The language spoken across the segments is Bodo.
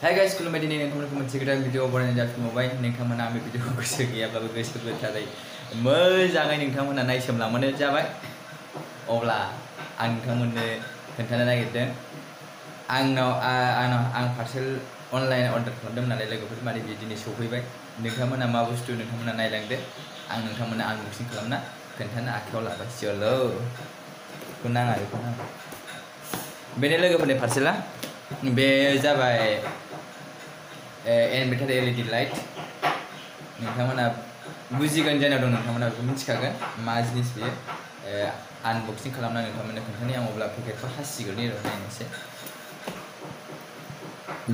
Hai guys, खुलुमबाय दिनै नोंथांमोनखौ मोनसे गोदान भिडिअ बनायनाय जाफिनबावबाय। नोंथांमोना आंनि भिडिअखौ गोसो गैयाब्लाबो गोसो थारै मोजाङै नोंथांमोना नायसोमलांबानो जाबाय। अब्ला आं नोंथांमोननो खोन्थानो नागिरदों आं पार्सेल अनलाइन अर्डार खालामदोंमोन नालाय लोगोफोर, माने बे दिनै सफैबाय। नोंथांमोना मा बुस्थु नोंथांमोना नायलांदो, आं नोंथांमोना आनबक्सिं खालामना खोन्थानो आखायाव लाबाय। चलो, बेखौ नाङा बेनो लोगोफोरनि पार्सेला। बे जाबाय इनभार्टार एलईडी लाइट। नोंथांमोना बुजिगोन जानाव दं, नोंथांमोना बेखौ मिथिखागोन मा जिनिस बेयो। आनबक्सिं खालामना नोंथांमोननो खोन्थानि आं। अब्ला पेकेटखौ हासिगोन नायनोसै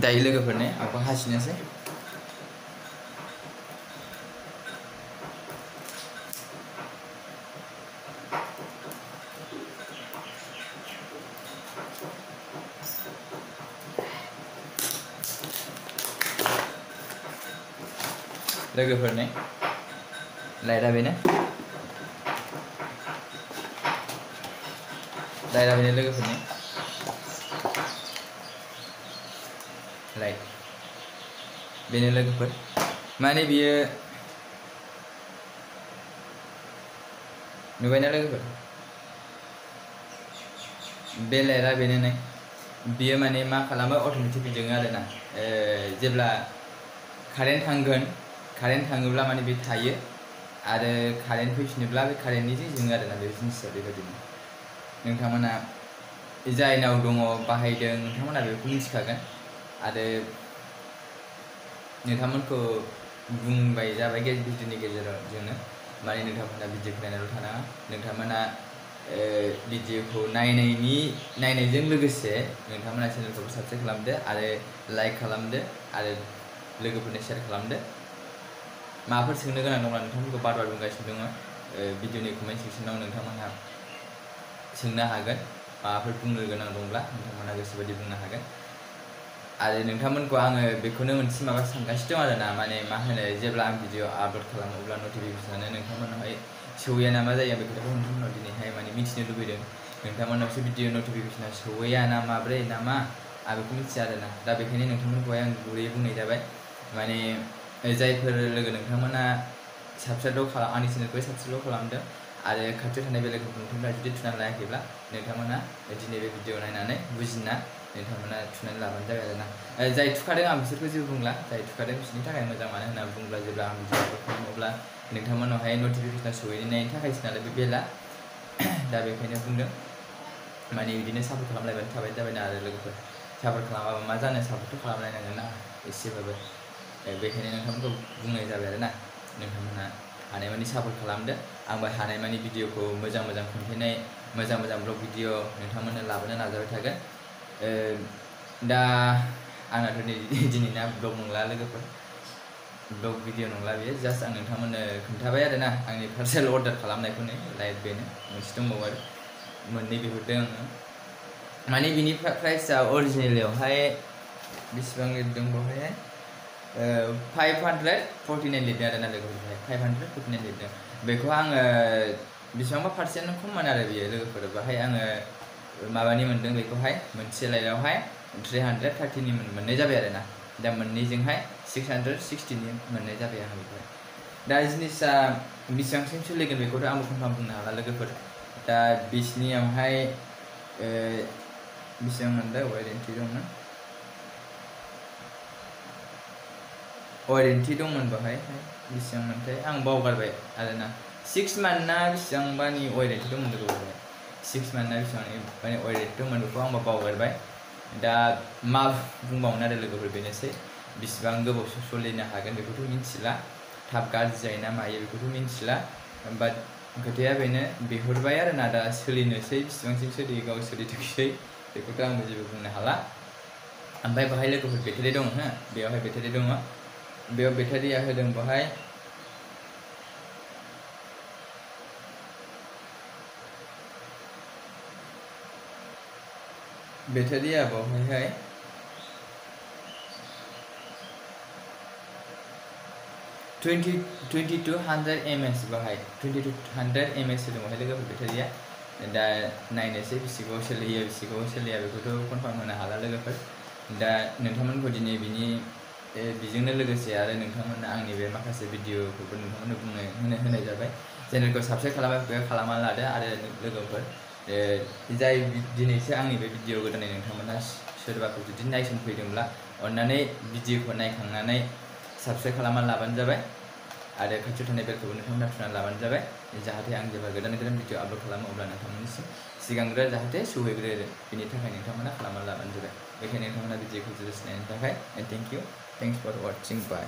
दायो लोगोफोरनो आंखौ हासिनोसै। लोगोफोरनि लाइटआ बेनो लोगोफोरनि लाइट बेनो लोगोफोर। माने बियो नुबायना लोगोफोर, बे लाइटआ बेनो नै। बियो माने मा खालामो, अट'मेटिक जोङो आरोना। जेब्ला कारेन्ट थांगोन, कारेन्ट थाङोब्ला माने बे थायो, आरो कारेन्ट फैफिनोब्ला बे कारेन्टनिजों जोङो आरोना। बे जिनिसा बेबायदिनो नोंथांमोना जायनाव दङ बाहायदों नोंथांमोना बेखौ मिथिखागोन। आरो नोंथांमोनखौ बुंबाय जाबाय भिडिअनि गेजेराव जोंनो, माने नोंथांमोना भिडिअखौ नायनायल' थानाङा। नोंथांमोना भिडिअखौ नायनायजों लोगोसे नोंथांमोना चेनेलखौबो साबस्क्राइब खालामदो, आरो लाइक खालामदो, आरो लोगोफोरनो शेयार खालामदो। माबाफोर सोंनो गोनां दंब्ला नोंथांमोनखौ बार बुंगासिनो दङ। भिडिअनि कमेन्ट सेक्सनाव नोंथांमोनहा सोंनो हागोन। माबाफोर बुंनो गोनां दंब्ला नोंथांमोना गोसोबायदि बुंनो हागोन। आरो नोंथांमोनखौ आङो बेखौनो मोनसे माबा सानगासिनो दं आरोना, माने मा होनो, जेब्ला आं भिडिअ आपल'ड खालामो अब्ला नटिफिकेसनानो नोंथांमोनावहाय सहैया नामा जायो। बे खोथाखौ नोंथांमोनाव दिनैहाय माने मिथिनो लुबैदों। नोंथांमोनावसो भिडिअ नटिफिकेसना सहैया ना माब्रै ना मा, आं बेखौ मिथिया आरोना। दा बेखायनो नोंथांमोनखौहाय आं गुरैयै बुंनाय जाबाय। माने जायफोर लोगो नोंथांमोना आंनि चेनेलखौ साबस्क्राइब खालामदों, आरो खाथियाव थानाय बेलेगखौ नोंथांमोना जुदि थुनानै लायाखैब्ला नोंथांमोना दिनै बे भिडिअ नायनानै बुजिना नोंथांमोना थुनानै लाबानो जाबाय आरोना। जाय थुखादों आं बिसोरखौ जेबो बुंला, जाय थुखादों बिसोरनि थाखाय मोजां। मानो होनना बुङोब्ला जेब्ला आं भिडिअ आपल'ड खालामो अब्ला नोंथांमोनावहाय नटिफिकेसना सहैनायनि थाखायसो नालाय बे बेला। दा बेखायनो बुंदों, माने बिदिनो सापर्ट खालामलायबानो थाबाय जाबायना। आरो लोगोफोर, सापर्ट खालामाबा मा जानो, सापर्टथ' खालामलायनांगोन ना एसेबाबो। बेखायनो नोंथांमोनखौ बुंनाय जाबाय आरोना। नोंथांमोना हानायमानि सापर्ट खालामदो। आंबो हानायमानि भिडिअखौ मोजां खन्थेनाय, मोजां ब्लग भिडिअ नोंथांमोननो लाबोनो नाजाबाय थागोन। दा आंनाथ' दिनैना ब्लग नंला लोगोफोर, ब्लग भिडिअ नंला बेयो। जास्ट आं नोंथांमोननो खोन्थाबाय आरोना आंनि पार्सेल अर्डार खालामनायखौनो। लाइट बेनो, मोनसे दंबावो आरो मोननै बिहरदों आङो। माने बिनि प्राइसआ अरिजिनेलावहाय बेसेबां लिरदों बेवहाय 549 लिरदों आरोना लोगोफोर। 549 लिरदों। बेखौ आङो बेसेबांबा पार्सेन्ट खममोन आरो बियो लोगोफोर। बाहाय आङो माबानि मोनदों बेखौहाय, मोनसे लाइटआवहाय 330नि मोननाय जाबाय आरोना। दा मोननैजोंहाय 660नि मोननाय जाबाय आङो बेखौहाय। दा जिनिसा बेसेबांसिम सोलिगोन बेखौथ' आंबो कनफार्म बुंनो हाला लोगोफोर। दा बिसिनियावहाय बेसेबां मोनदों, वारेन्टि दंमोन, वारेन्टि दंमोन बाहाय बेसेबां मोनथाय आं बावगारबाय आरोना। 6 मान्थ ना बेसेबांबानि वारेन्टि दंमोन लोगोफोर। 6 मान्थ ना बेसेबांनि माने वारेन्टि दंमोन, बेखौ आंबो बावगारबाय। दा मा बुंबावनो आरो लोगोफोर, बेनोसै। बेसेबां गोबावसो सोलिनो हागोन बेखौथ' मिथिला, थाब गाज्रि जायो ना मायो बेखौथ' मिथिला। बाट खोथाया बेनो, बिहरबाय आरोना। दा सोलिनोसै, बेसेबांसिम सोलियो, गाव सोलिथोंसै, बेखौथ' आंबो जेबो बुंनो हाला। ओमफ्राय बाहाय लोगोफोर बेटारि दं, बेयावहाय बेटारि दङ। बेयाव बेटारिया होदों बाहाय बेटारिया बावहायहाय 2200 mAh बाहाय 2200 mAh होदों बाहाय लोगोफोर बेटारिया। दा नायनोसै बेसे गोबाव सोलियो बेसे गोबाव सोलिया, बेखौथ' कनफार्म होनो हाला लोगोफोर। दा नोंथांमोनखौ दिनै बेजोंनो लोगोसे आरो नोंथांमोना आंनि बे माखासे भिडिअखौबो नोंथांमोननो होनाय जाबाय। चेनेलखौ साबस्क्राइब खालामाखै खालामना लादो आरो लोगोफोर जाय दिनैसो आंनि बे भिडिअ गोदानै नोंथांमोना सोरबाफोर जुदि नायसनफैदोंब्ला अननानै भिडिअखौ नायखांनानै साबस्क्राइब खालामना लाबानो जाबाय आरो खाथियाव थानाय बेलखौबो नोंथांमोना थुनानै लाबानो जाबाय जाहाथे आं जेब्ला गोदान भिडिअ आपल'ड खालामो अब्ला नोंथांमोननिसिम सिगांग्रो जाहाथे सौहैग्रोयो बेनि थाखाय नोंथांमोना खालामना लाबानो जाबाय। बेखायनो नोंथांमोना भिडिअखौ जोबोद नायनायनि थाखाय thank you. Thanks for watching bye.